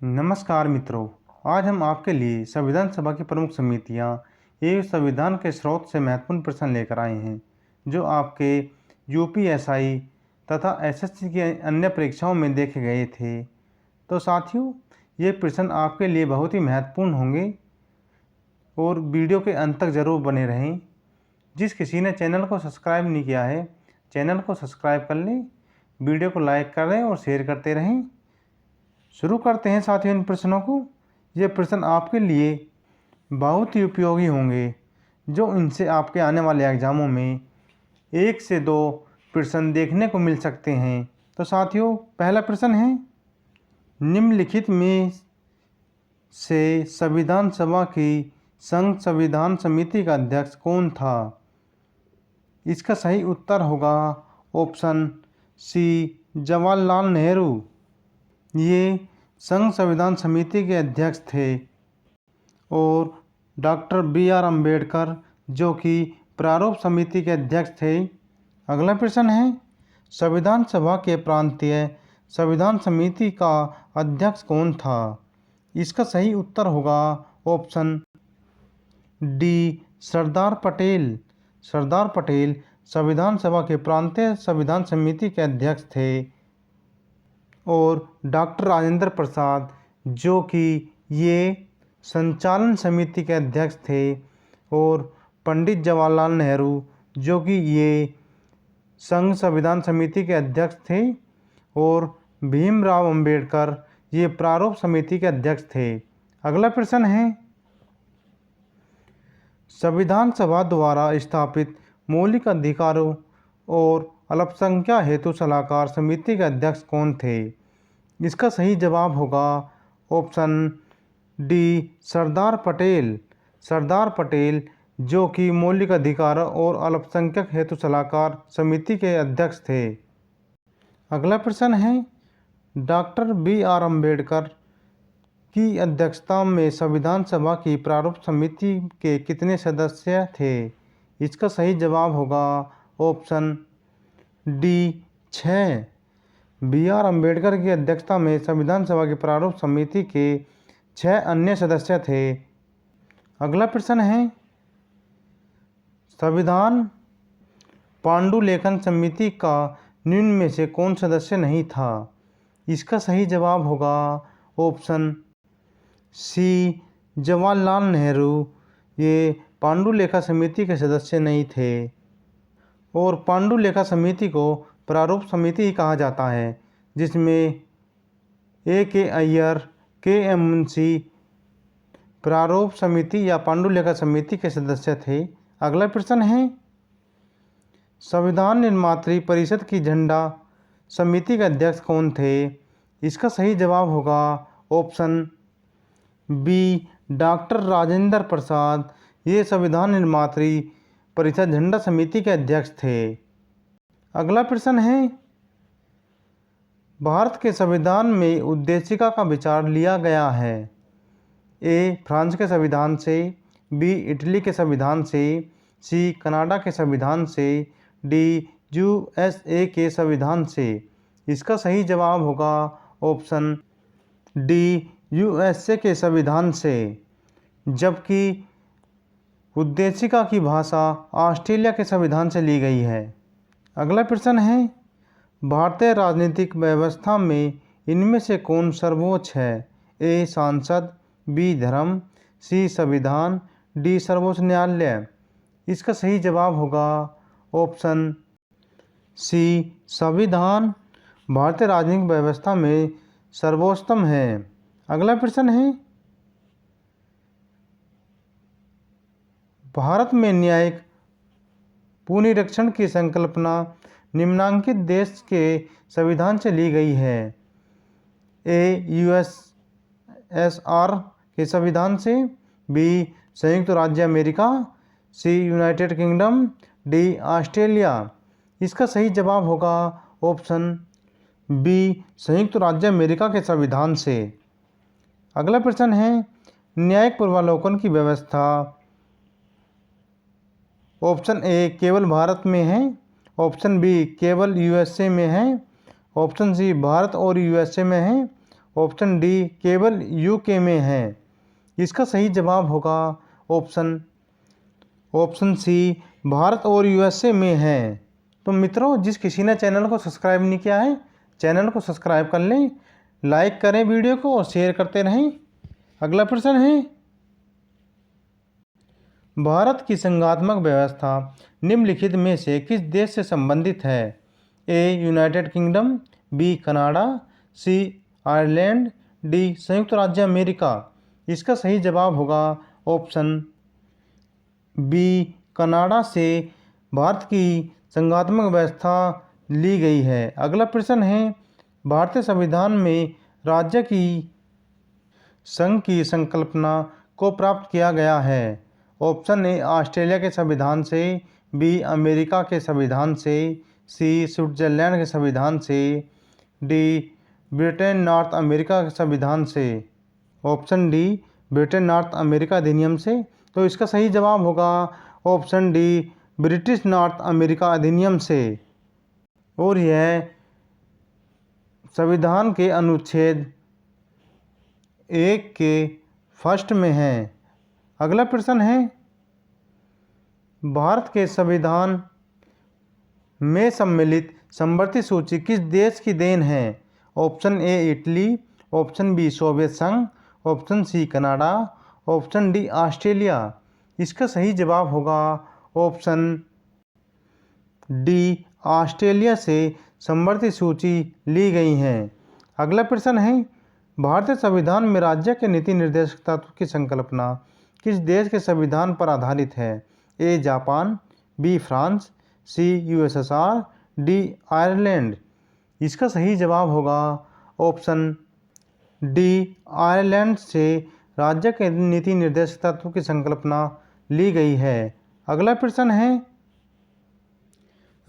नमस्कार मित्रों, आज हम आपके लिए संविधान सभा की प्रमुख समितियां एवं संविधान के स्रोत से महत्वपूर्ण प्रश्न लेकर आए हैं जो आपके यूपीएसआई तथा एसएससी की अन्य परीक्षाओं में देखे गए थे। तो साथियों, ये प्रश्न आपके लिए बहुत ही महत्वपूर्ण होंगे और वीडियो के अंत तक ज़रूर बने रहें। जिस किसी ने चैनल को सब्सक्राइब नहीं किया है, चैनल को सब्सक्राइब कर लें, वीडियो को लाइक करें और शेयर करते रहें। शुरू करते हैं साथियों इन प्रश्नों को। ये प्रश्न आपके लिए बहुत ही उपयोगी होंगे, जो इनसे आपके आने वाले एग्जामों में 1 से 2 प्रश्न देखने को मिल सकते हैं। तो साथियों, पहला प्रश्न है, निम्नलिखित में से संविधान सभा की संघ संविधान समिति का अध्यक्ष कौन था? इसका सही उत्तर होगा ऑप्शन सी, जवाहरलाल नेहरू। ये संघ संविधान समिति के अध्यक्ष थे। और डॉक्टर बी.आर. अम्बेडकर जो कि प्रारूप समिति के अध्यक्ष थे। अगला प्रश्न है, संविधान सभा के प्रांतीय संविधान समिति का अध्यक्ष कौन था? इसका सही उत्तर होगा ऑप्शन डी, सरदार पटेल। सरदार पटेल संविधान सभा के प्रांतीय संविधान समिति के अध्यक्ष थे। और डॉक्टर राजेंद्र प्रसाद जो कि ये संचालन समिति के अध्यक्ष थे। और पंडित जवाहरलाल नेहरू जो कि ये संघ संविधान समिति के अध्यक्ष थे। और भीमराव अंबेडकर ये प्रारूप समिति के अध्यक्ष थे। अगला प्रश्न है, संविधान सभा द्वारा स्थापित मौलिक अधिकारों और अल्पसंख्यक हेतु सलाहकार समिति के अध्यक्ष कौन थे? इसका सही जवाब होगा ऑप्शन डी, सरदार पटेल। सरदार पटेल जो कि मौलिक अधिकार और अल्पसंख्यक हेतु सलाहकार समिति के अध्यक्ष थे। अगला प्रश्न है, डॉक्टर बी.आर. अम्बेडकर की अध्यक्षता में संविधान सभा की प्रारूप समिति के कितने सदस्य थे? इसका सही जवाब होगा ऑप्शन डी, 6। बी.आर. अम्बेडकर की अध्यक्षता में संविधान सभा की प्रारूप समिति के 6 अन्य सदस्य थे। अगला प्रश्न है, संविधान पांडुलेखन समिति का निम्न में से कौन सदस्य नहीं था? इसका सही जवाब होगा ऑप्शन सी, जवाहरलाल नेहरू। ये पांडुलेखा समिति के सदस्य नहीं थे। और पांडुलेखा समिति को प्रारूप समिति ही कहा जाता है, जिसमें A.K. अय्यर, K.M. मुंशी प्रारूप समिति या पांडुलेखा समिति के सदस्य थे। अगला प्रश्न है, संविधान निर्मात्री परिषद की झंडा समिति के अध्यक्ष कौन थे? इसका सही जवाब होगा option B, doctor Rajendra Prasad. ये संविधान निर्मात्री परिषद झंडा समिति के अध्यक्ष थे। अगला प्रश्न है, भारत के संविधान में उद्देशिका का विचार लिया गया है? ए, फ्रांस के संविधान से, बी, इटली के संविधान से, सी, कनाडा के संविधान से, डी, USA के संविधान से। इसका सही जवाब होगा ऑप्शन डी, USA के संविधान से। जबकि उद्देशिका की भाषा ऑस्ट्रेलिया के संविधान से ली गई है। अगला प्रश्न है, भारतीय राजनीतिक व्यवस्था में इनमें से कौन सर्वोच्च है? ए, संसद, बी, धर्म, सी, संविधान, डी, सर्वोच्च न्यायालय। इसका सही जवाब होगा ऑप्शन सी, संविधान भारतीय राजनीतिक व्यवस्था में सर्वोच्चतम है। अगला प्रश्न है, भारत में न्यायिक पुनरीक्षण की संकल्पना निम्नांकित देश के संविधान से ली गई है? ए, USSR के संविधान से, बी, संयुक्त राज्य अमेरिका, सी, यूनाइटेड किंगडम, डी, ऑस्ट्रेलिया। इसका सही जवाब होगा ऑप्शन बी, संयुक्त राज्य अमेरिका के संविधान से। अगला प्रश्न है, न्यायिक पूर्वावलोकन की व्यवस्था ऑप्शन ए, केवल भारत में है, ऑप्शन बी, केवल USA में है, ऑप्शन सी, भारत और USA में है, ऑप्शन डी केवल यूके में है। इसका सही जवाब होगा ऑप्शन सी भारत और यूएसए में है। तो मित्रों, जिस किसी ने चैनल को सब्सक्राइब नहीं किया है, चैनल को सब्सक्राइब कर लें, लाइक करें वीडियो को और शेयर करते रहें। अगला प्रश्न है, भारत की संघात्मक व्यवस्था निम्नलिखित में से किस देश से संबंधित है? ए यूनाइटेड किंगडम, बी कनाडा, सी आयरलैंड, डी संयुक्त राज्य अमेरिका। इसका सही जवाब होगा ऑप्शन बी कनाडा से भारत की संघात्मक व्यवस्था ली गई है। अगला प्रश्न है, भारतीय संविधान में राज्य की संघ की संकल्पना को प्राप्त किया गया है। ऑप्शन ए ऑस्ट्रेलिया के संविधान से, बी अमेरिका के संविधान से, सी स्विट्जरलैंड के संविधान से, डी ब्रिटेन नॉर्थ अमेरिका के संविधान से। Option D Britain north America अधिनियम से। तो इसका सही जवाब होगा option D British north America अधिनियम से, और यह संविधान के अनुच्छेद 1 के फर्स्ट में है। अगला प्रश्न है, भारत के संविधान में सम्मिलित समवर्ती सूची किस देश की देन है? Option A Italy, option B Soviet संघ, option C Canada, option D Australia. इसका सही जवाब होगा ऑप्शन डी ऑस्ट्रेलिया से समवर्ती सूची ली गई है। अगला प्रश्न है, भारतीय संविधान में राज्य के नीति निर्देशक तत्व की संकल्पना किस देश के संविधान पर आधारित है? A Japan, B France, C USSR, D Ireland. इसका सही जवाब होगा ऑप्शन डी आयरलैंड से राज्य के नीति निर्देशक तत्व की संकल्पना ली गई है। अगला प्रश्न है,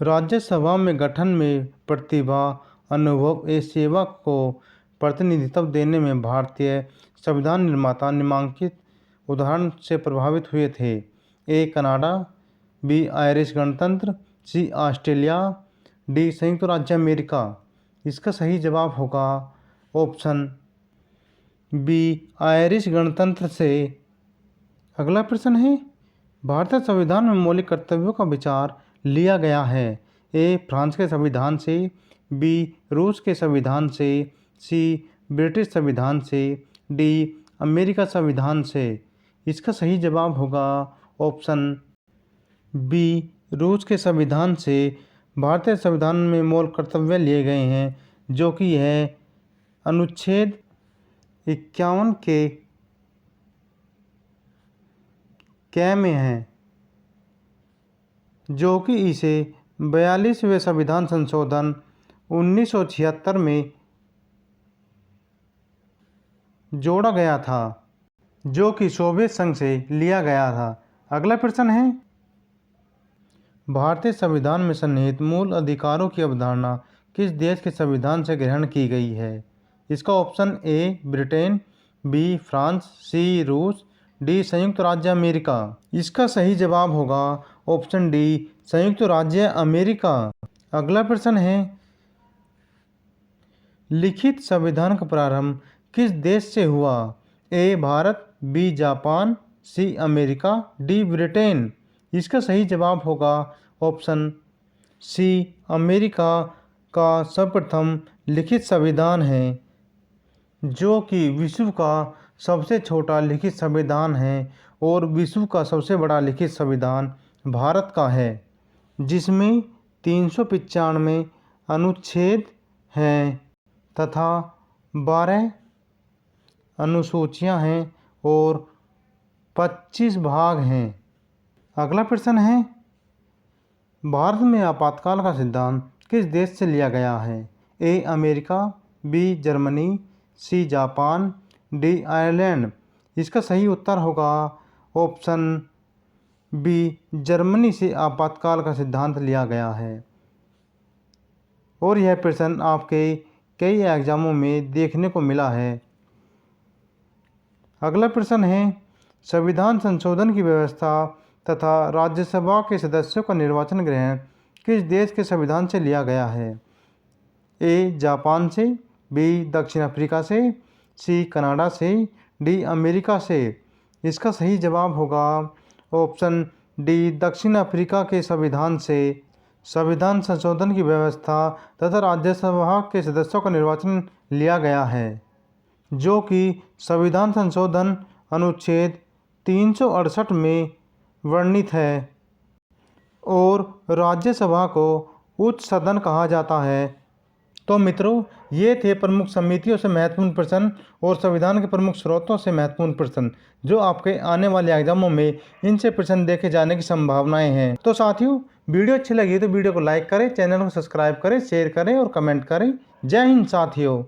राज्यसभा में गठन में प्रतिभा, अनुभव एवं सेवा को प्रतिनिधित्व देने में भारतीय संविधान निर्माता निम्नलिखित उदाहरण से प्रभावित हुए थे? ए कनाडा, बी आयरिश गणतंत्र, सी ऑस्ट्रेलिया, डी संयुक्त राज्य अमेरिका। इसका सही जवाब होगा ऑप्शन बी आयरिश गणतंत्र से। अगला प्रश्न है, भारतीय संविधान में मौलिक कर्तव्यों का विचार लिया गया है? ए फ्रांस के संविधान से, बी रूस के संविधान से, सी ब्रिटिश संविधान से, डी अमेरिका संविधान से। इसका सही जवाब होगा ऑप्शन बी रूस के संविधान से भारतीय संविधान में मौलिक कर्तव्य लिए गए हैं, जो कि यह अनुच्छेद 51 के कै में है, जो कि इसे 42वें संविधान संशोधन 1976 में जोड़ा गया था, जो कि सोवियत संघ से लिया गया था। अगला प्रश्न है, भारतीय संविधान में सन्निहित मूल अधिकारों की अवधारणा किस देश के संविधान से ग्रहण की गई है? इसका option A Britain, B France, C रूस, डी संयुक्त राज्य अमेरिका। इसका सही जवाब होगा ऑप्शन डी संयुक्त राज्य अमेरिका। अगला प्रश्न है, लिखित संविधान का प्रारंभ किस देश से हुआ? A Bharat, B Japan, C America, D Britain. इसका सही जवाब होगा ऑप्शन सी अमेरिका का सर्वप्रथम लिखित संविधान है, जो कि विश्व का सबसे छोटा लिखित संविधान है और विश्व का सबसे बड़ा लिखित संविधान भारत का है, जिसमें 395 अनुच्छेद हैं तथा 12 अनुसूचियां हैं और 25 भाग हैं। अगला प्रश्न है, भारत में आपातकाल का सिद्धांत किस देश से लिया गया है? A America, B Germany, C Japan, D Ireland. इसका सही उत्तर होगा ऑप्शन बी जर्मनी से आपातकाल का सिद्धांत लिया गया है, और यह प्रश्न आपके कई एग्जामों में देखने को मिला है। अगला प्रश्न है, संविधान संशोधन की व्यवस्था तथा राज्यसभा के सदस्यों का निर्वाचन ग्रहण किस देश के संविधान से लिया गया है? ए जापान से, बी दक्षिण अफ्रीका से, सी कनाडा से, डी अमेरिका से। इसका सही जवाब होगा ऑप्शन डी दक्षिण अफ्रीका के संविधान से। संविधान संशोधन की व्यवस्था तथा राज्यसभा के सदस्यों का निर्वाचन लिया गया है, जो कि संविधान संशोधन अनुच्छेद 368 में वर्णित है और राज्यसभा को उच्च सदन कहा जाता है। तो मित्रों, ये थे प्रमुख समितियों से महत्वपूर्ण प्रश्न और संविधान के प्रमुख स्रोतों से महत्वपूर्ण प्रश्न, जो आपके आने वाले एग्जामों में इनसे प्रश्न देखे जाने की संभावनाएं हैं। तो साथियों, वीडियो अच्छी लगी तो वीडियो को लाइक करें, चैनल को सब्सक्राइब करें, शेयर करें और कमेंट करें। जय हिंद साथियों।